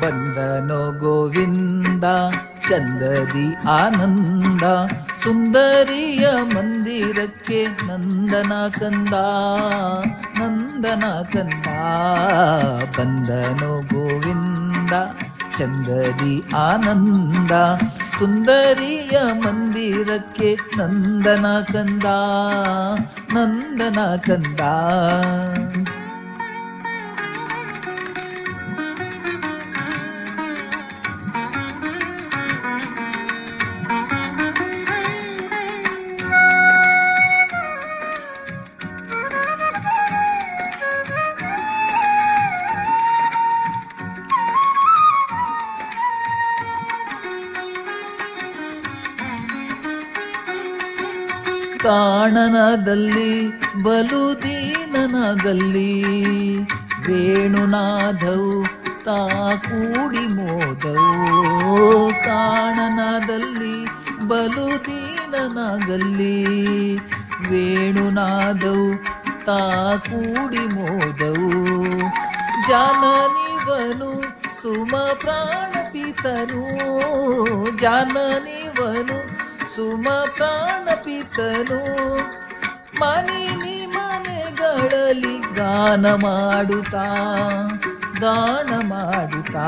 ಬಂದನೋ ಗೋವಿಂದ ಚಂದದಿ ಆನಂದ, ಸುಂದರಿಯ ಮಂದಿರಕ್ಕೆ ನಂದನ ಕಂದ, ನಂದನ ಕಂದ. ಬಂದನೋ ಗೋವಿಂದ ಚಂದದಿ ಆನಂದ, ಸುಂದರಿಯ ಮಂದಿರಕ್ಕೆ ನಂದನ ಕಂದ, ನಂದನ ಕಂದ. ಕಾಣನದಲ್ಲಿ ಬಲು ದೀನನಾಗಲ್ಲಿ, ವೇಣುನಾದವು ತಾ ಕೂಡಿ ಮೋದವು. ಕಾಣನದಲ್ಲಿ ಬಲು ದೀನನಾಗಲ್ಲಿ, ವೇಣುನಾದವು ತಾ ಕೂಡಿ ಮೋದವು. ಜಾನನಿವನು ಸುಮ ಪ್ರಾಣಪಿತನು, ಜಾನನಿವನು ಸುಮ ಪ್ರಾಣಪಿತನು. ಮನಿ ಮನೆಗಳಲ್ಲಿ ಗಾನ ಮಾಡುತ್ತಾ, ಗಾನ ಮಾಡುತ್ತಾ.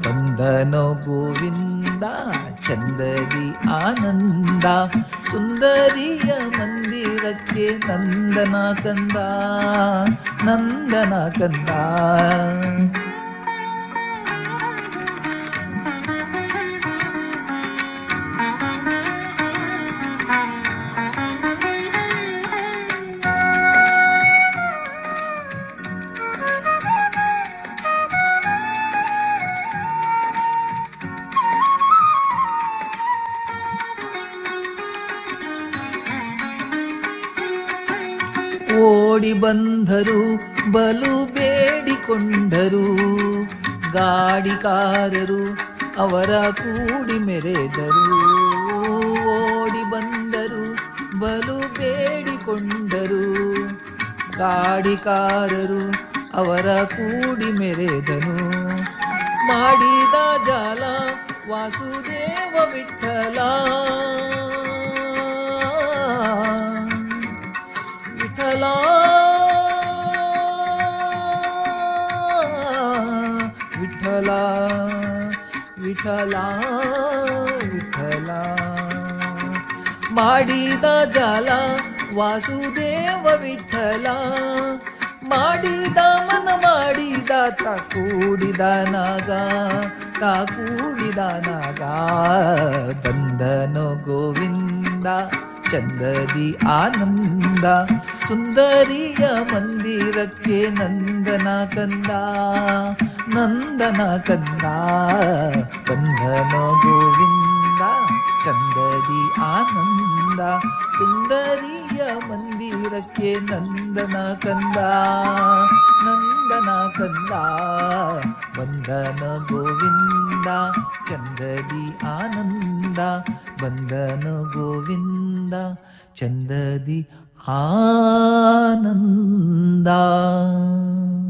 ಬಂದನೋ ಗೋವಿಂದ ಚಂದದಿ ಆನಂದ, ಸುಂದರಿಯ ಮಂದಿರಕ್ಕೆ ನಂದನ ಕಂದ, ನಂದನ ಕಂದ. ಓಡಿ ಬಂದರು ಬಲು ಬೇಡಿಕೊಂಡರು, ಗಾಡಿಕಾರರು ಅವರ ಕೂಡಿ ಮೆರೆದರು. ಓಡಿ ಬಂದರು ಬಲು ಬೇಡಿಕೊಂಡರು, ಗಾಡಿಕಾರರು ಅವರ ಕೂಡಿ ಮೆರೆದನು. ಮಾಡಿದ ಜಾಲ ವಾಸುದೇವ ವಿಠಲ, ವಿಠಲ ವಿಠಲ ವಿಠಲ ವಿಠಲ. ಮಾಡಿದ ಜಾಲ ವಾಸುದೇವ ವಿಠಲ, ಮಾಡಿದ ಮನ ಮಾಡಿದ ತಾ ಕೂಡಿದ ನಾಗ, ತಾ ಕೂಡಿದ ನಾಗ. ಬಂದನೋ ಗೋವಿಂದ ಚಂದದಿ ಆನಂದ, ಸುಂದರಿಯ ಮಂದಿರಕ್ಕೆ ನಂದನ ಕಂದ, ನಂದನ ಕಂದ. ಬಂದನೋ ಗೋವಿಂದ ಚಂದದಿ ಆನಂದ, ಸುಂದರಿಯ ಮಂದಿರಕ್ಕೆ ನಂದನ ಕಂದ, ನಂದನ ಕಂದ. ಬಂದನ ಗೋವಿಂದ ಚಂದದಿ ಆನಂದ, ಬಂದನ ಗೋವಿಂದ ಚಂದದಿ ಆನಂದ.